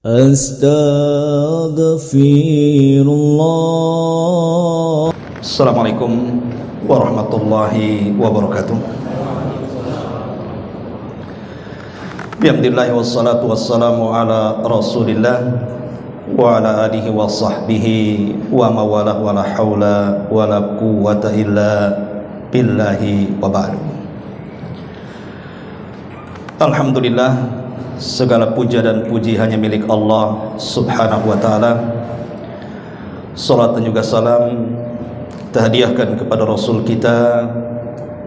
Astaghfirullah. Assalamualaikum warahmatullahi wabarakatuh. Bihamdillah wassalatu wassalamu ala rasulillah wa ala alihi wa sahbihi wa mawalah wa la hawla wa la quwwata illa billahi wa ba'du. Alhamdulillah, segala puja dan puji hanya milik Allah subhanahu wa ta'ala. Salat dan juga salam kita hadiahkan kepada Rasul kita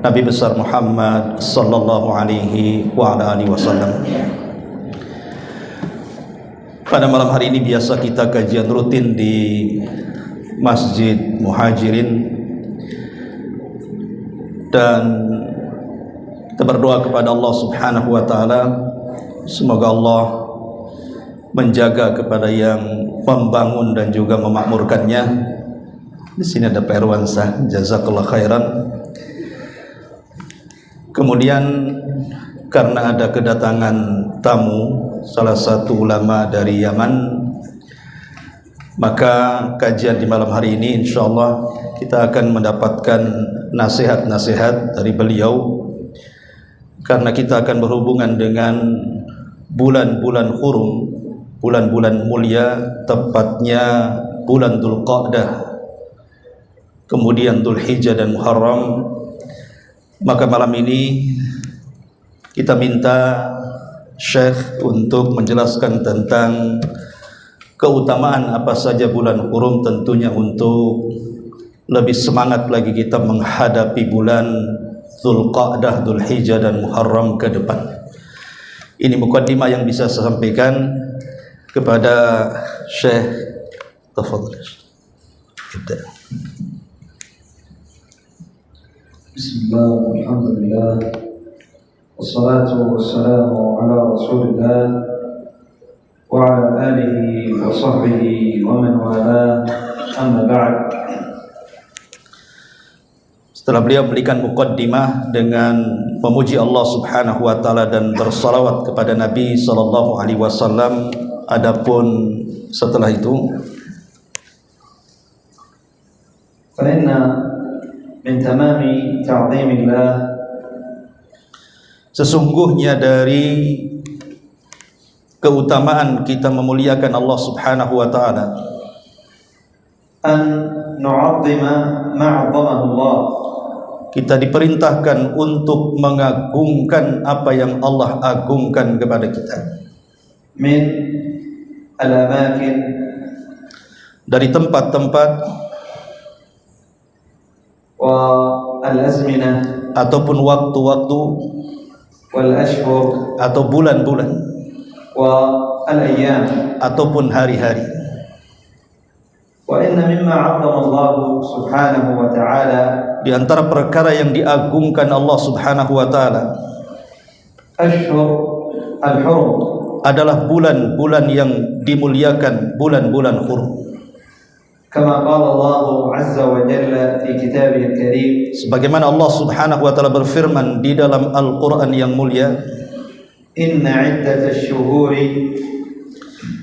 Nabi besar Muhammad sallallahu alaihi wa ala alihi wasallam. Pada malam hari ini biasa kita kajian rutin di Masjid Muhajirin, dan kita berdoa kepada Allah subhanahu wa ta'ala, semoga Allah menjaga kepada yang membangun dan juga memakmurkannya. Di sini ada Pak Irwansyah, jazakallah khairan. Kemudian karena ada kedatangan tamu salah satu ulama dari Yaman, maka kajian di malam hari ini insyaallah kita akan mendapatkan nasihat-nasihat dari beliau, karena kita akan berhubungan dengan bulan-bulan hurum, bulan-bulan mulia, tepatnya bulan Dzulqa'dah, kemudian Dzulhijjah dan Muharram. Maka malam ini kita minta Syekh untuk menjelaskan tentang keutamaan apa saja bulan hurum, tentunya untuk lebih semangat lagi kita menghadapi bulan Dzulqa'dah, Dzulhijjah dan Muharram ke depan. Ini mukaddimah yang bisa saya sampaikan kepada Syekh. Tafadhal. Bismillah, alhamdulillah, wassalatu wassalamu ala rasulillah wa ala alihi wa sahbihi wa man wala, amma ba'd. Setelah beliau memberikan mukaddimah dengan memuji Allah subhanahu wa ta'ala dan bersalawat kepada Nabi sallallahu alaihi wasallam, adapun setelah itu, fa inna min tamami ta'zimillah, sesungguhnya dari keutamaan kita memuliakan Allah subhanahu wa ta'ala, an nu'azzima ma'azzamahu Allah, kita diperintahkan untuk mengagungkan apa yang Allah agungkan kepada kita, min al-amakin, dari tempat-tempat wa al-azminah, ataupun waktu-waktu, wal ashhur, atau bulan-bulan, wa al-ayyam, ataupun hari-hari. wa inna mimma 'azzama Allah subhanahu wa ta'ala, Di antara perkara yang diagungkan Allah subhanahu wa ta'ala ashhur al-hurum, adalah bulan-bulan yang dimuliakan, bulan-bulan hurum. kama qala Allah azza wa jalla fi kitabih al-karim, Sebagaimana Allah subhanahu wa ta'ala berfirman di dalam Al-Quran yang mulia, inna 'iddatash shuhuri,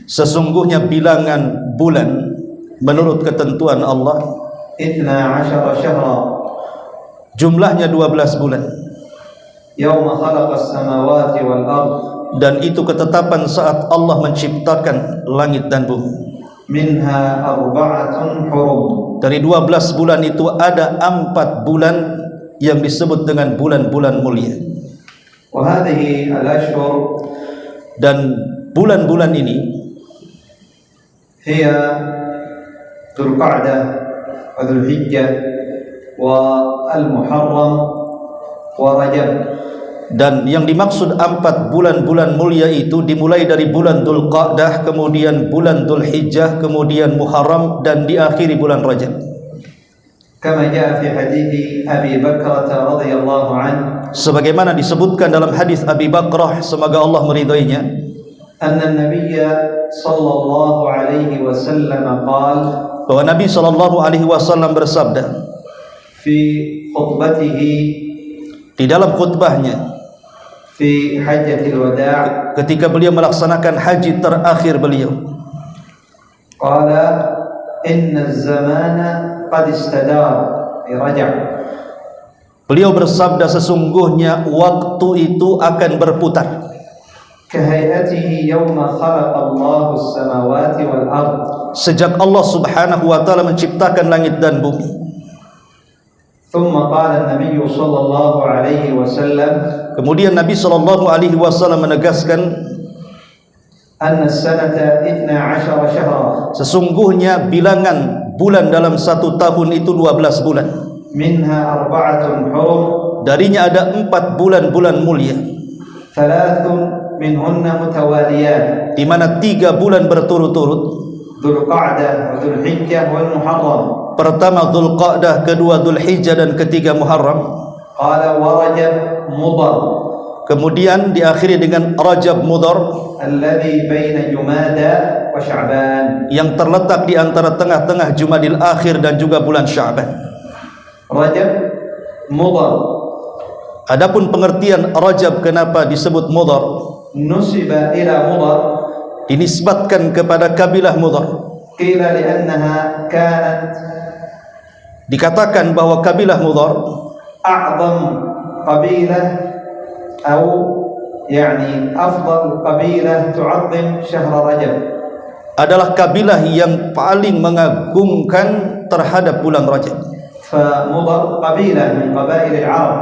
sesungguhnya bilangan bulan menurut ketentuan Allah 12 syahra, jumlahnya 12 bulan, yawma khalaqas samawati wal ard, dan itu ketetapan saat Allah menciptakan langit dan bumi. minha arba'atun hurum, Dari 12 bulan itu ada 4 bulan yang disebut dengan bulan-bulan mulia. wa hadhihi al-ashhur Dan bulan-bulan ini hiya Dzulqa'dah wa Dzulhijjah wa al-Muharram wa Rajab. dan yang dimaksud 4 bulan-bulan mulia itu dimulai dari bulan Dzulqa'dah, kemudian bulan Dzulhijjah, kemudian Muharram, dan diakhiri bulan Rajab. Kama jaa fi hadithi Abi Bakrah radhiyallahu anhu, Sebagaimana disebutkan dalam hadis Abi Bakrah, semoga Allah meridhoinya, anna an-nabiyya sallallahu alaihi wasallam qala, bahwa Nabi sallallahu alaihi wasallam bersabda fi khutbatihi, di dalam khutbahnya, في حجة الوداع ketika beliau melaksanakan haji terakhir beliau. قال إن الزمان قد استدار في رجع. Beliau bersabda, sesungguhnya waktu itu akan berputar كهيئته يوم خلق الله السماوات والأرض. sejak Allah Subhanahu wa taala menciptakan langit dan bumi. ثم قال النبي صلى الله عليه وسلم Kemudian Nabi sallallahu alaihi wasallam menegaskan, أن السنة 12 شهرا sesungguhnya bilangan bulan dalam satu tahun itu 12 bulan. منها 4 حرم Darinya ada 4 bulan-bulan mulia, 3 منهن متواليات di mana 3 bulan berturut-turut. ذو القعدة وذو الحجة والمحرم. Pertama Dzulqa'dah, kedua Dzulhijjah, dan ketiga Muharram. قال ورجب مضر Kemudian diakhiri dengan Rajab Mudhar الذي بين جمادى وشعبان. yang terletak di antara tengah-tengah Jumadil Akhir dan juga bulan Sya'ban. رجب مضر Adapun pengertian Rajab kenapa disebut Mudhar, نسب إلى مضر dinisbatkan kepada kabilah Mudhar. قيل لأنها كانت Dikatakan bahwa kabilah Mudhar أعظم قبيلة أو يعني أفضل قبيلة تعظم شهر رجب. adalah kabilah yang paling mengagungkan terhadap bulan Rajab. فمضر قبيلة من قبائل العرب.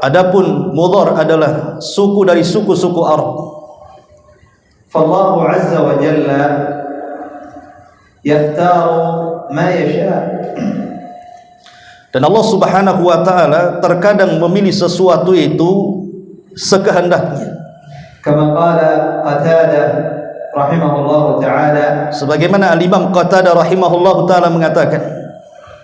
Adapun Mudhar adalah suku dari suku-suku Arab. فالله عز وجل يختار ما يشاء. Dan Allah Subhanahu wa taala terkadang memilih sesuatu itu sekehendaknya. كما قال قتادة رحمه الله تعالى Sebagaimana Al-Imam Qatadah rahimahullahu taala mengatakan,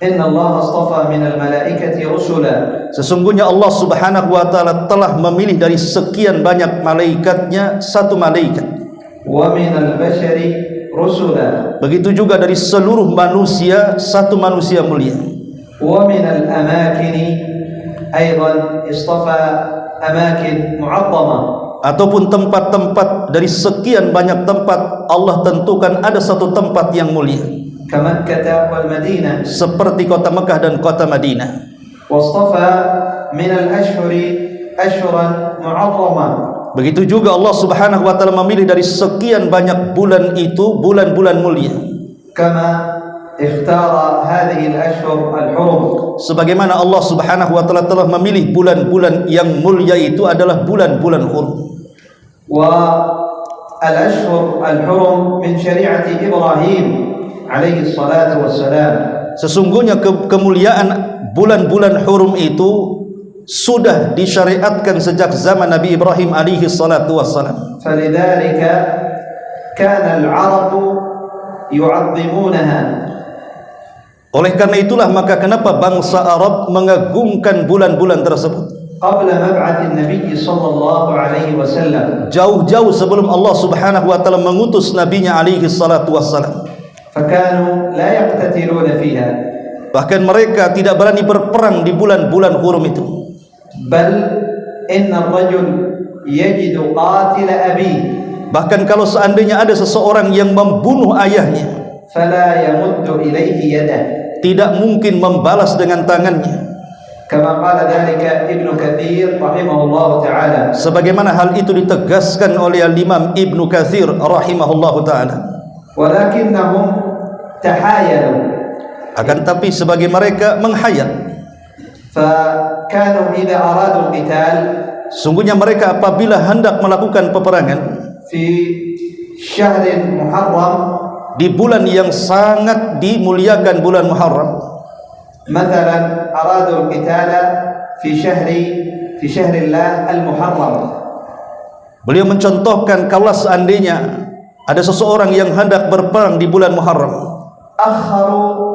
إن الله اصطفى من الملائكة رسلا. sesungguhnya Allah Subhanahu wa taala telah memilih dari sekian banyak malaikatnya satu malaikat. ومن البشر رسلا. Begitu juga dari seluruh manusia satu manusia mulia. ومن الأماكن أيضا اصطفى أماكن معظمة. Ataupun tempat-tempat dari sekian banyak tempat Allah tentukan ada satu tempat yang mulia, كمكة والمدينة. seperti kota Mekah dan kota Madinah. واصطفى من الأشهر أشهرا معظمة. Begitu juga Allah Subhanahu wa taala memilih dari sekian banyak bulan itu bulan-bulan mulia. كما اختار هذه الأشهر الحرم. Sebagaimana Allah Subhanahu wa taala telah memilih bulan-bulan yang mulia itu adalah bulan-bulan hurum. والأشهر الحرم من شريعة إبراهيم عليه الصلاة والسلام. Sesungguhnya kemuliaan bulan-bulan hurum itu sudah disyariatkan sejak zaman Nabi Ibrahim alaihi salatu wassalam. فلذلك كان العرب يعظمونها. Oleh karena itulah maka kenapa bangsa Arab mengagungkan bulan-bulan tersebut قبل مبعث النبي صلى الله عليه وسلم. jauh-jauh sebelum Allah Subhanahu wa taala mengutus nabinya alaihi salatu wassalam. فكانوا لا يقتتلون فيها. Bahkan mereka tidak berani berperang di bulan-bulan hurum itu. بل إن الرجل يجد قاتل أبيه. Bahkan kalau seandainya ada seseorang yang membunuh ayahnya, فلا يمد إليه يده. tidak mungkin membalas dengan tangannya. كما قال ذلك ابن كثير رحمه الله تعالى. Sebagaimana hal itu ditegaskan oleh Imam Ibnu Katsir rahimahullahu taala. ولكنهم تحايلوا. Akan tapi sebagai mereka menghayal. فكانوا إذا أرادوا القتال Sungguhnya mereka apabila hendak melakukan peperangan في شهر محرم, di bulan yang sangat dimuliakan, bulan Muharram, مثلا أرادوا القتال في شهر الله المحرم. beliau mencontohkan kalau seandainya ada seseorang yang hendak berperang di bulan Muharram, أخروا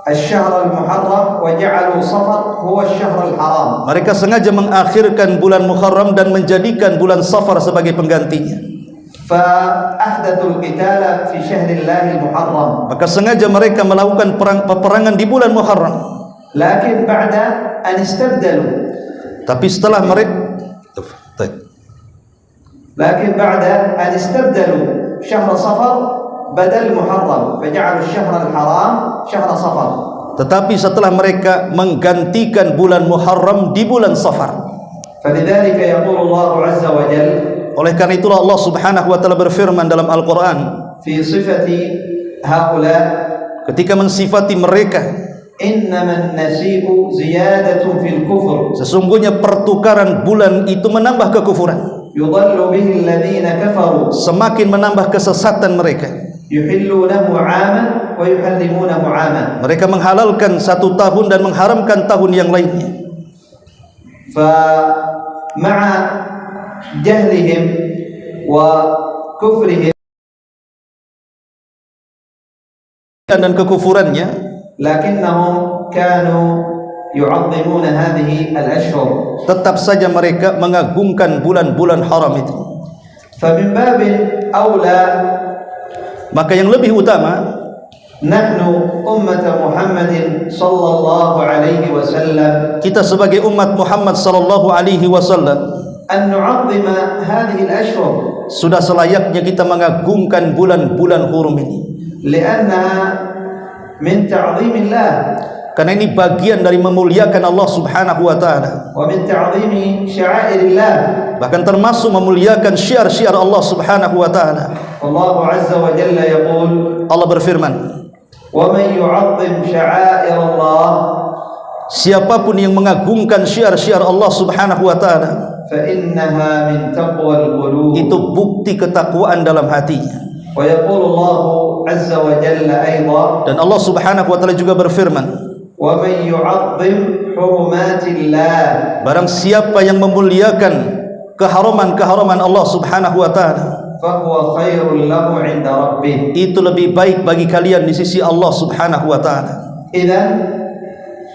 الشهر المحرم وجعلوا صفر هو الشهر الحرام. mereka sengaja mengakhirkan bulan Muharram dan menjadikan bulan Safar sebagai penggantinya. فأحدثوا القتال في شهر الله المحرم. Maka sengaja mereka melakukan peperangan di bulan Muharram. لكن بعد أن استبدلوا. Tapi setelah mereka لكن بعد أن استبدلوا شهر صفر بدل محرم فجعلوا الشهر الحرام شهر صفر. Tetapi setelah mereka menggantikan bulan Muharram di bulan Safar. فلذلك يقول الله عز وجل, oleh karena itulah Allah Subhanahu wa taala berfirman dalam Al-Qur'an في صفة هؤلاء, ketika mensifati mereka, إنما النسيء زيادة في الكفر, sesungguhnya pertukaran bulan itu menambah kekufuran, يضل به الذين كفروا, semakin menambah kesesatan mereka. يحلونه عاما ويحرمونه عاما, Mereka menghalalkan satu tahun dan mengharamkan tahun yang lainnya. فمع جهلهم وكفرهم dan kekufurannya, لكنهم كانوا يعظمون هذه الأشهر, tetap saja mereka mengagungkan bulan-bulan haram itu. فمن باب أولى Maka yang lebih utama, نحن أمة محمد صلى الله عليه وسلم, kita sebagai umat Muhammad sallallahu alaihi wasallam, أن نعظم هذه الأشهر, sudah selayaknya kita mengagungkan bulan-bulan hurum ini, لأنها من تعظيم الله, karena ini bagian dari memuliakan Allah Subhanahu wa taala, ومن تعظيم شعائر الله, bahkan termasuk memuliakan syiar-syiar Allah Subhanahu wa taala. الله عز وجل يقول, Allah berfirman, ومن يعظم شعائر الله siapapun yang mengagungkan syiar-syiar Allah Subhanahu wa taala, فإنها من تقوى القلوب, itu bukti ketakwaan dalam hatinya. ويقول الله عز وجل أيضا, Dan Allah Subhanahu wa taala juga berfirman, ومن يعظم حرمات الله, barang siapa yang memuliakan keharaman-keharaman Allah Subhanahu wa taala, فهو خير له عند ربه, itu lebih baik bagi kalian di sisi Allah Subhanahu wa taala. إذن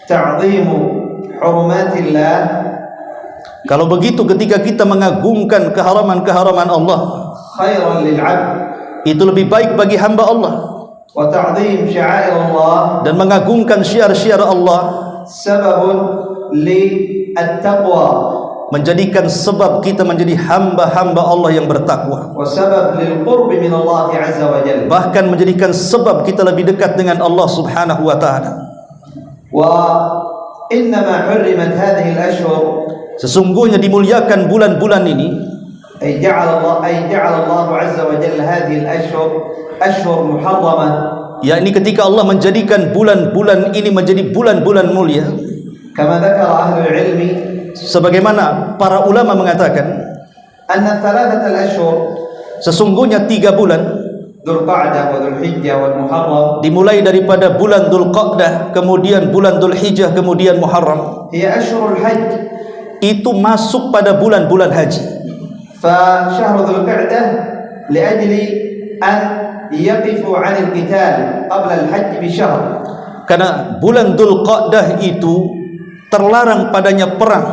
تعظيم حرمات الله, Kalau begitu, ketika kita mengagungkan keharaman-keharaman Allah, خير للعبد, itu lebih baik bagi hamba Allah. وتعظيم شعائر الله Dan mengagungkan syiar-syiar Allah سبب للتقوى, menjadikan sebab kita menjadi hamba-hamba Allah yang bertakwa, وسبب للقرب من الله عز وجل, bahkan menjadikan sebab kita lebih dekat dengan Allah Subhanahu wa taala. وإنما حرمت هذه الأشهر, Sesungguhnya dimuliakan bulan-bulan ini, أي جعل الله عز وجل هذه الأشهر أشهر محرمة, yakni ketika Allah menjadikan bulan-bulan ini menjadi bulan-bulan mulia, كما ذكر أهل العلم sebagaimana para ulama mengatakan, أن الثلاثة الأشهر sesungguhnya 3 bulan, ذو القعدة وذو الحجة والمحرم, dimulai daripada bulan Dzulqa'dah, kemudian bulan Dzulhijjah, kemudian Muharram, هي أشهر الحج, itu masuk pada bulan-bulan haji. فشهر ذو القعدة لأجل أن يقفوا عن القتال قبل الحج بشهر, Karena bulan Dzulqa'dah itu terlarang padanya perang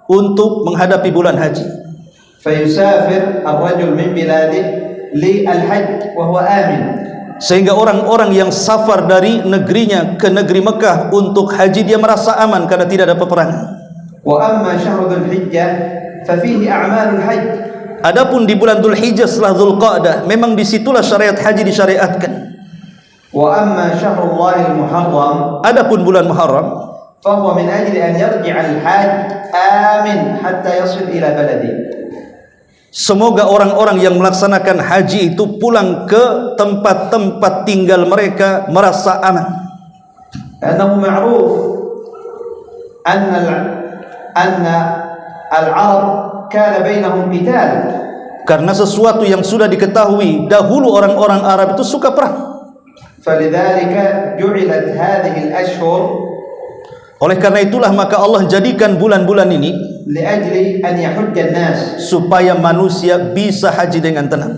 untuk menghadapi bulan haji. فيسافر الرجل من بلاده للحج وهو آمن, Sehingga orang-orang yang safar dari negerinya ke negeri Mekah untuk haji, dia merasa aman karena tidak ada peperangan. وأما شهر ذو الحجة ففيه أعمال الحج, Adapun di bulan Dzulhijjah setelah Dzulqa'dah, memang disitulah syariat haji disyariatkan. وأما شهر الله المحرم Adapun bulan Muharram, فهو من أجل أن يرجع الحاج آمن حتى يصل إلى بلده, semoga orang-orang yang melaksanakan haji itu pulang ke tempat-tempat tinggal mereka merasa aman. لأنه معروف أن العرب كان بينهم قتال, Karena sesuatu yang sudah diketahui dahulu, orang-orang Arab itu suka perang. فلذلك جعلت هذه الأشهر, Oleh karena itulah maka Allah jadikan bulan-bulan ini لأجل أن يحج الناس, supaya manusia bisa haji dengan tenang.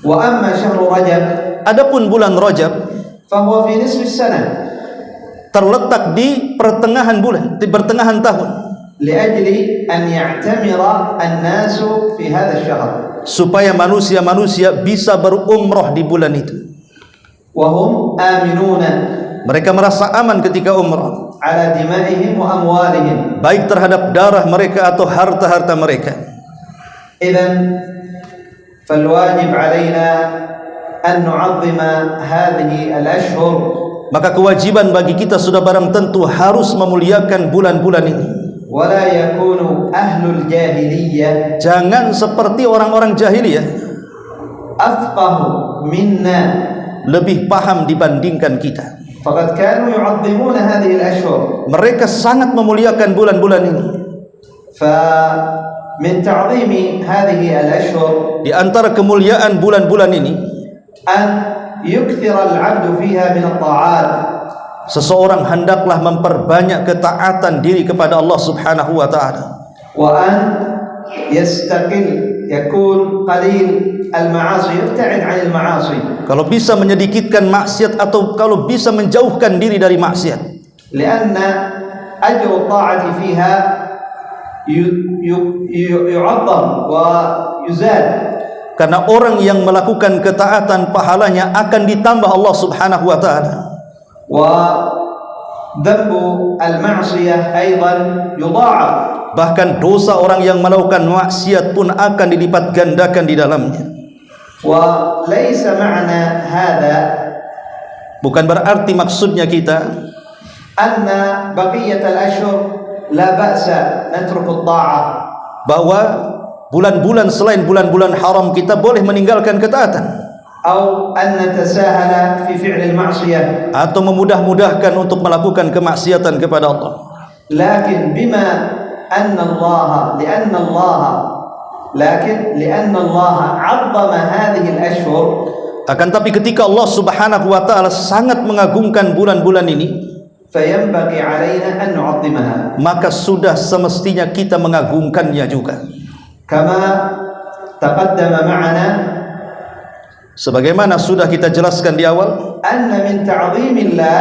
وأما شهر رجب Adapun bulan Rajab فهو في نصف السنة, terletak di pertengahan bulan, di pertengahan tahun, لأجل أن يعتمر الناس في هذا الشهر, supaya manusia-manusia bisa berumrah di bulan itu. وهم آمنون Mereka merasa aman ketika umrah, على دمائهم وأموالهم. baik terhadap darah mereka atau harta-harta mereka. إذن فالواجب علينا أن نعظم هذه الأشهر. Maka kewajiban bagi kita sudah barang tentu harus memuliakan bulan-bulan ini. ولا يكون أهل الجاهلية Jangan seperti orang-orang jahiliyah, أفقه منا, lebih paham dibandingkan kita. فقد كانوا يعظمون هذه الأشهر. Mereka sangat memuliakan bulan-bulan ini. فمن تعظيم هذه الأشهر Di antara kemuliaan bulan-bulan ini, أن يكثر العبد فيها من الطاعات. seseorang hendaklah memperbanyak ketaatan diri kepada Allah Subhanahu wa taala. وأن يستقل يكون قليل المعاصي, يبتعد عن المعاصي. Kalau bisa menyedikitkan maksiat atau kalau bisa menjauhkan diri dari maksiat. لأن أجر الطاعة فيها يعظم ويزاد. Karena orang yang melakukan ketaatan pahalanya akan ditambah Allah Subhanahu wa taala. وذنب المعصية أيضا يضاعف. Bahkan dosa orang yang melakukan maksiat pun akan dilipat gandakan di dalamnya. وليس معنى هذا Bukan berarti maksudnya kita أن بقية الأشهر لا بأس نترك الطاعة, bahwa bulan-bulan selain bulan-bulan haram kita boleh meninggalkan ketaatan, أو أن نتساهل في فعل المعصية, atau memudah-mudahkan untuk melakukan kemaksiatan kepada Allah. لكن بما أن الله لأن الله عظم هذه الأشهر. Akan tapi ketika Allah Subhanahu wa taala sangat mengagungkan bulan-bulan ini, فينبغي علينا أن نعظمها, maka sudah semestinya kita mengagungkannya juga. كما تقدم معنا Sebagaimana sudah kita jelaskan di awal, أن من تعظيم الله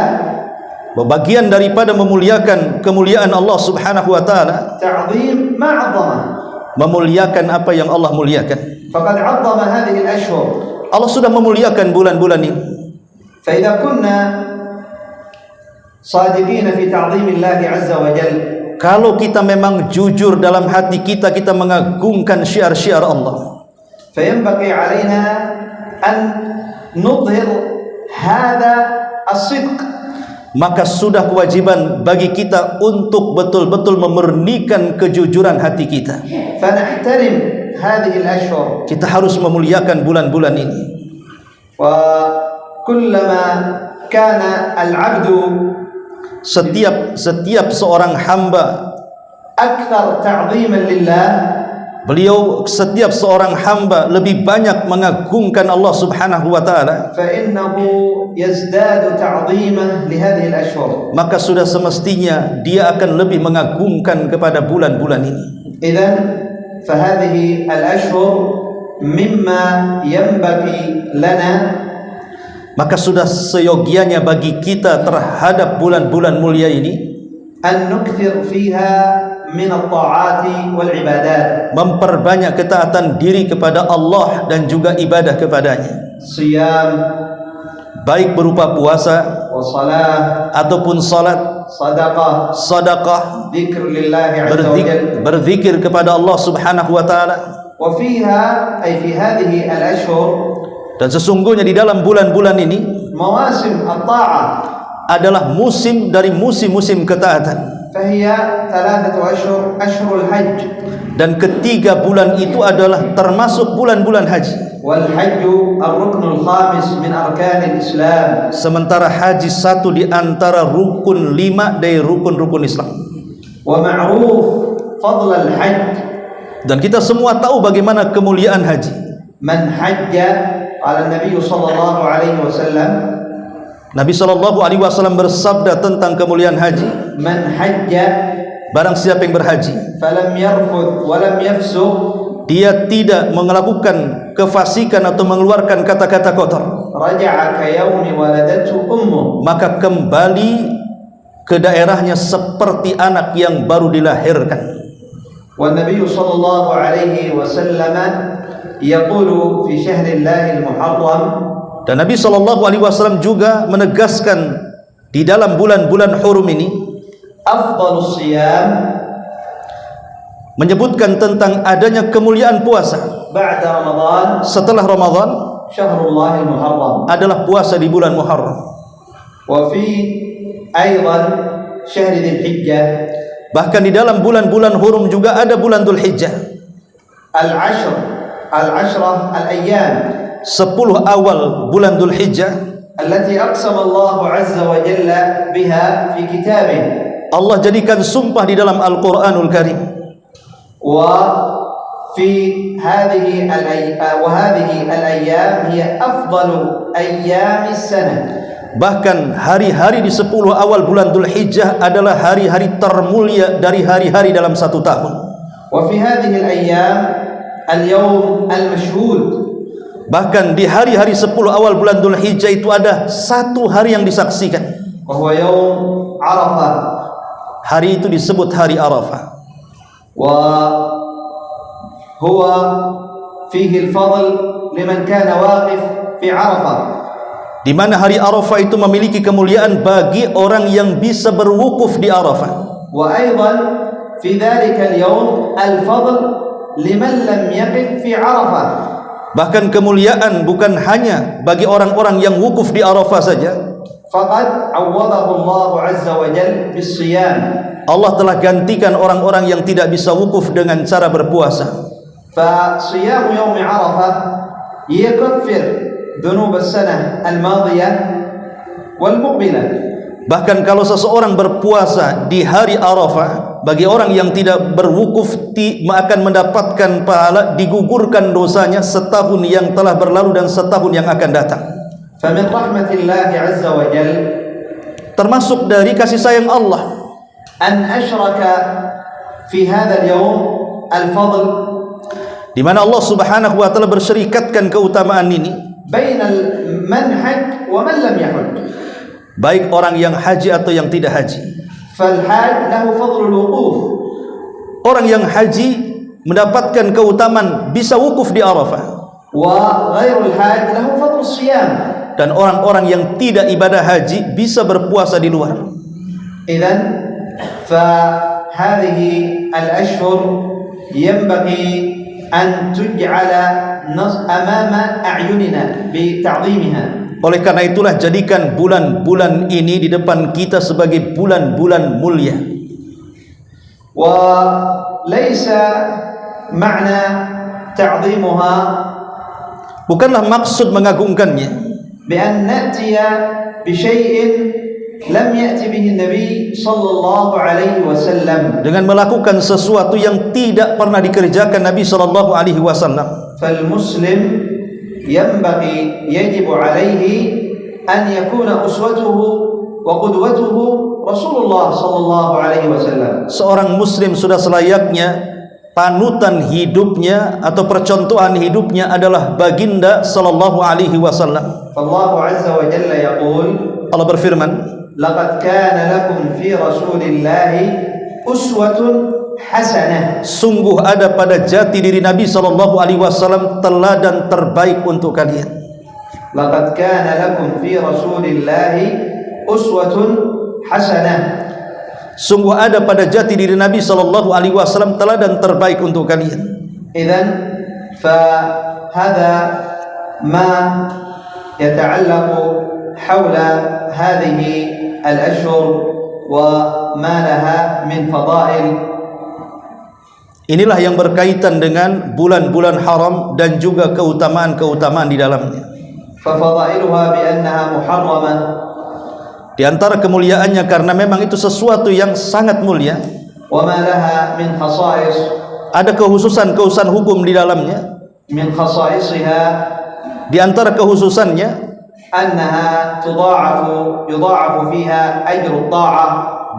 bagian daripada memuliakan kemuliaan Allah Subhanahu wa taala, تعظيم ما عظمه. memuliakan apa yang Allah muliakan. فقد عظم هذه الأشهر. Allah sudah memuliakan bulan-bulan ini. فإذا كنا صادقين في تعظيم الله عز وجل, Kalau kita memang jujur dalam hati kita, kita mengagungkan syiar-syiar Allah, فينبغي علينا أن نظهر هذا الصدق. maka sudah kewajiban bagi kita untuk betul-betul memurnikan kejujuran hati kita. فنحترم هذه الأشهر. Kita harus memuliakan bulan-bulan ini. وكلما كان العبد Setiap seorang hamba, أكثر تعظيما لله, setiap seorang hamba lebih banyak mengagungkan Allah Subhanahu wa taala, فإنه يزداد تعظيمه لهذه الأشهر. maka sudah semestinya dia akan lebih mengagungkan kepada bulan-bulan ini. إذن فهذه الأشهر مما ينبغي لنا, maka sudah seyogianya bagi kita terhadap bulan-bulan mulia ini أن نكثر فيها من الطاعات والعبادات. memperbanyak ketaatan diri kepada Allah dan juga ibadah kepadanya, صيام, baik berupa puasa وصلاة, ataupun salat, صدقة, sedekah, ذكر لله عز وجل. berzikir kepada Allah Subhanahu wa taala. وفيها أي في هذه الأشهر Dan sesungguhnya di dalam bulan-bulan ini مواسم الطاعة, adalah musim dari musim-musim ketaatan. فهي 3 أشهر أشهر الحج, Dan ketiga bulan itu adalah termasuk bulan-bulan haji. والحج الركن الخامس من أركان الإسلام. Sementara haji satu di antara rukun 5 dari rukun-rukun Islam. ومعروف فضل الحج. Dan kita semua tahu bagaimana kemuliaan haji. من حج على النبي صلى الله عليه وسلم, Nabi SAW bersabda tentang kemuliaan haji, من حج barang siapa yang berhaji, فلم يرفث ولم يفسق, dia tidak melakukan kefasikan atau mengeluarkan kata-kata kotor, رجع كيوم ولدته أمه. maka kembali ke daerahnya seperti anak yang baru dilahirkan. والنبي صلى الله عليه وسلم يقول في شهر الله المحرم, Dan Nabi SAW juga menegaskan di dalam bulan-bulan hurum ini, أفضل الصيام menyebutkan tentang adanya kemuliaan puasa بعد رمضان setelah Ramadan شهر الله المحرم adalah puasa di bulan Muharram. وفي أيضا شهر ذي الحجة Bahkan di dalam bulan-bulan hurum juga ada bulan Dzulhijjah. العشرة الأيام 10 awal bulan Dzulhijjah التي أقسم الله عز وجل بها في كتابه. Allah jadikan sumpah di dalam Al-Qur'anul Karim. وفي هذه الأيام هي أفضل أيام السنة. Bahkan hari-hari di 10 awal bulan Dzulhijjah adalah hari-hari termulia dari hari-hari dalam satu tahun. وفي هذه الأيام اليوم المشهود. Bahkan di hari-hari 10 awal bulan Dzulhijjah itu ada satu hari yang disaksikan. وهو يوم عرفة. Hari itu disebut hari Arafah. وهو فيه الفضل لمن كان واقف في عرفة. Di mana hari Arafah itu memiliki kemuliaan bagi orang yang bisa berwukuf di Arafah. وأيضا في ذلك اليوم الفضل لمن لم يقف في عرفة. Bahkan kemuliaan bukan hanya bagi orang-orang yang wukuf di Arafah saja. فقد عوضه الله عز وجل بالصيام. Allah telah gantikan orang-orang yang tidak bisa wukuf dengan cara berpuasa. فصيام يوم عرفة يكفر ذنوب السنة الماضية والمقبلة. Bahkan kalau seseorang berpuasa di hari Arafah, bagi orang yang tidak berwukuf akan mendapatkan pahala, digugurkan dosanya setahun yang telah berlalu dan setahun yang akan datang. فمن رحمة الله عز وجل termasuk dari kasih sayang Allah أن أشرك في هذا اليوم الفضل, di mana Allah Subhanahu wa taala bersyirikatkan keutamaan ini بين من حج ومن لم يحج. baik orang yang haji atau yang tidak haji. فالحاج له فضل الوقوف. Orang yang haji mendapatkan keutamaan bisa wukuf di Arafah. وغير الحاج له فضل الصيام. Dan orang-orang yang tidak ibadah haji bisa berpuasa di luar. إذن فهذه الأشهر ينبغي أن تجعل أمام أعيننا بتعظيمها. Oleh karena itulah jadikan bulan-bulan ini di depan kita sebagai bulan-bulan mulia. وليس معنى تعظيمها bukanlah maksud mengagungkannya بأن نأتي بشيء لم يأتي به النبي صلى الله عليه وسلم, dengan melakukan sesuatu yang tidak pernah dikerjakan Nabi sallallahu alaihi wasallam. فالمسلم ينبغي يجب عليه أن يكون أسوته وقدوته رسول الله صلى الله عليه وسلم. Seorang muslim sudah selayaknya panutan hidupnya atau percontohan hidupnya adalah baginda sallallahu alaihi wasallam. فالله عز وجل يقول, Allah berfirman, لقد كان لكم في رسول الله أسوة حسنة. sungguh ada pada jati diri Nabi sallallahu alaihi wasallam teladan terbaik untuk kalian. لقد كان لكم في رسول الله أسوة حسنة. Sungguh ada pada jati diri Nabi sallallahu alaihi wasallam teladan terbaik untuk kalian. إذن فهذا ما يتعلق حول هذه الأشهر وما لها من فضائل. Inilah yang berkaitan dengan bulan-bulan haram dan juga keutamaan-keutamaan di dalamnya. ففضائلها بأنها محرمة. Di antara kemuliaannya karena memang itu sesuatu yang sangat mulia. وما لها من خصائص. Ada kehususan hukum di dalamnya. من خصائصها Di antara kehususannya أنها يضاعف فيها أجر الطاعة.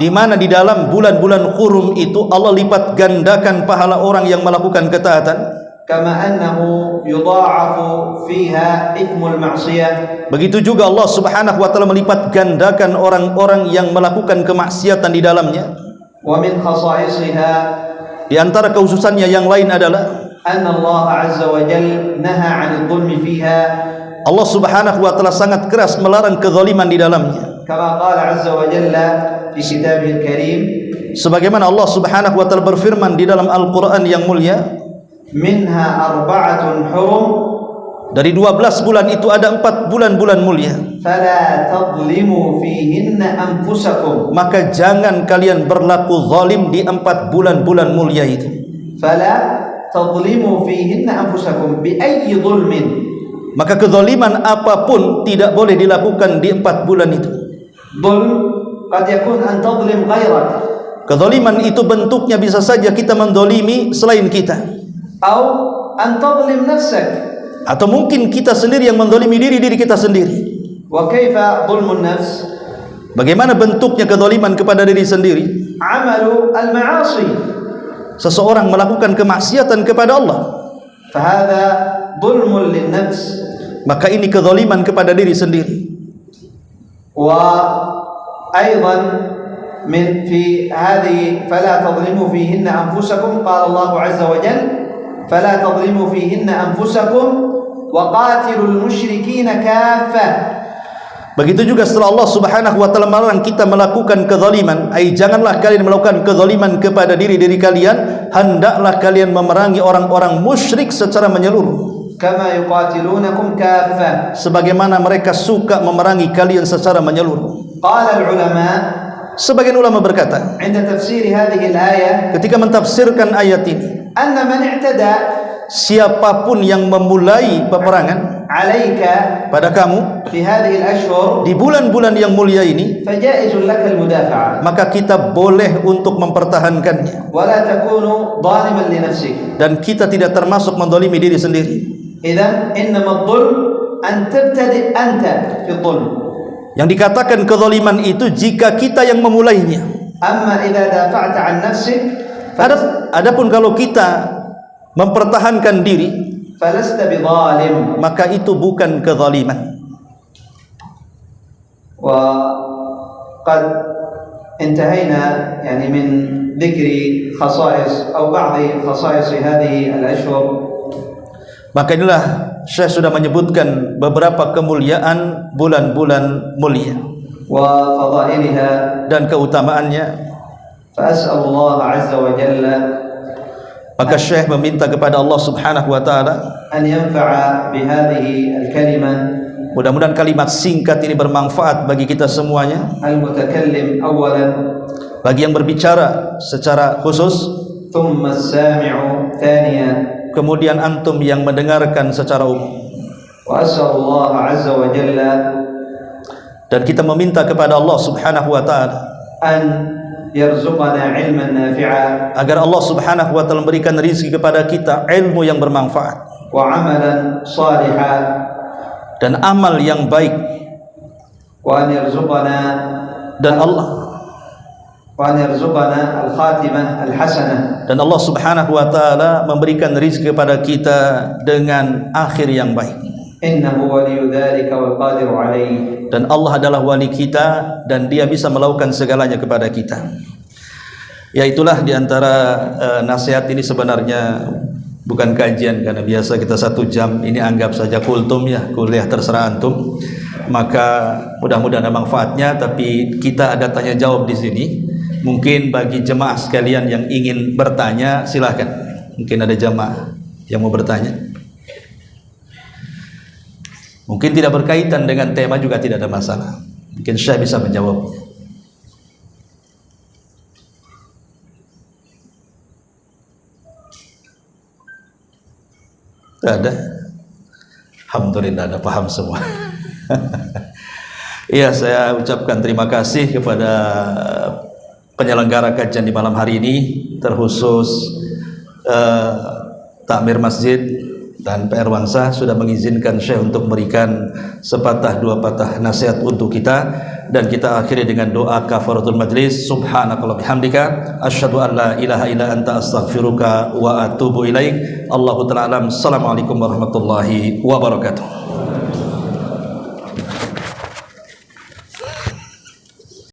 di mana di dalam bulan-bulan hurum itu Allah lipat gandakan pahala orang yang melakukan ketaatan. كما أنه يضاعف فيها إثم المعصية. Begitu juga Allah Subhanahu wa taala melipat gandakan orang-orang yang melakukan kemaksiatan di dalamnya. ومن خصائصها Di antara kehususannya yang lain adalah أن الله عز وجل نهى عن الظلم فيها. Allah Subhanahu wa taala sangat keras melarang kezaliman di dalamnya. كما قال عز وجل في كتابه الكريم sebagaimana Allah Subhanahu wa taala berfirman di dalam Al-Qur'an yang mulia, minha arba'atun hurum, dari 12 bulan itu ada 4 bulan-bulan mulia, fala tadlimu fihinna anfusakum, maka jangan kalian berlaku zalim di 4 bulan-bulan mulia itu. Fala tadlimu fihinna anfusakum bi ayyi dhulmin, maka kezaliman apapun tidak boleh dilakukan di 4 bulan itu. Dhulm qad yakun an tadlim ghairak, kezaliman itu bentuknya bisa saja kita mendolimi selain kita, atau an tadlim nafsak, atau mungkin kita sendiri yang mendolimi diri kita sendiri. Wa kaifa dhulmun nafs, bagaimana bentuknya kezaliman kepada diri sendiri? Amalu al-ma'asi, seseorang melakukan kemaksiatan kepada Allah, fahadha dhulmun lin-nafs, maka ini kezaliman kepada diri sendiri. Wa aidan min fi hadhihi fala tadlimu fihinna anfusakum, qala Allah azza wa jalla fala tadlimu fihinna anfusakum wa qatilul musyrikina kaffah. Begitu juga setelah Allah Subhanahu wa taala melarang kita melakukan kezaliman, janganlah kalian melakukan kezaliman kepada diri kalian, hendaklah kalian memerangi orang-orang musyrik secara menyeluruh. Kama yuqatilunakum kaffah, sebagaimana mereka suka memerangi kalian secara menyeluruh. Qala al-ulama, sebagian ulama berkata, inda tafsir hadhihi al-ayah, ketika mentafsirkan ayat ini, anna man i'tada, siapapun yang memulai peperangan alaika, pada kamu, fi hadhihi al-ashhur, di bulan-bulan yang mulia ini, fajaizun laka al-mudafa'ah, maka kita boleh untuk mempertahankannya, wala takunu zaliman li nafsik, dan kita tidak termasuk mendolimi diri sendiri. Idzan innama adh-dhulm an tabtadi anta fi adh-dhulm, yang dikatakan kezaliman itu jika kita yang memulainya. Amma idza dafa'ta an nafsik, adapun kalau kita mempertahankan diri, falasta bidhalim, maka itu bukan kezaliman. Wa qad intahayna yani min dhikri khasa'is atau ba'd khasa'is hadhihi al-ashhur. Maka inilah Syekh sudah menyebutkan beberapa kemuliaan bulan-bulan mulia wa fadailiha, dan keutamaannya. Fa as'alullah azza wa jalla, maka Syekh meminta kepada Allah Subhanahu wa taala an yanfa'a bi hadhihi al-kalimah, mudah-mudahan kalimat singkat ini bermanfaat bagi kita semuanya, al-mutakallim awwalan, bagi yang berbicara secara khusus, thumma as-sami'u thaniyan, kemudian antum yang mendengarkan secara umum. Wa as'alullah azza wa jalla, dan kita meminta kepada Allah Subhanahu wa taala an yarzuqana ilman nafi'a, agar Allah Subhanahu wa taala memberikan rezeki kepada kita ilmu yang bermanfaat, wa amalan salihan, dan amal yang baik, wa an yarzuqana, dan Allah al-khatimah al-hasanah, dan Allah Subhanahu wa taala memberikan rezeki kepada kita dengan akhir yang baik. Innahu waliyyu dzalika wal qadiru alaihi, dan Allah adalah wali kita dan Dia bisa melakukan segalanya kepada kita. Ya, itulah diantara nasihat ini. Sebenarnya bukan kajian, karena biasa kita 1 jam, ini anggap saja kultum ya, kuliah terserah antum. Maka mudah-mudahan ada manfaatnya, tapi kita ada tanya jawab di sini. Mungkin bagi jemaah sekalian yang ingin bertanya, silahkan. Mungkin ada jemaah yang mau bertanya. Mungkin tidak berkaitan dengan tema juga tidak ada masalah. Mungkin saya bisa menjawabnya. Ada? Alhamdulillah, ada paham semua. Iya, saya ucapkan terima kasih kepada penyelenggara kajian di malam hari ini, terkhusus Takmir Masjid dan PR Wansah sudah mengizinkan Syekh untuk memberikan sepatah dua patah nasihat untuk kita, dan kita akhiri dengan doa kafaratul majlis. Subhanakallah bihamdika asyhadu an la ilaha illa anta astaghfiruka wa atubu ilaik. Allahu ta'ala alam. Assalamualaikum warahmatullahi wabarakatuh.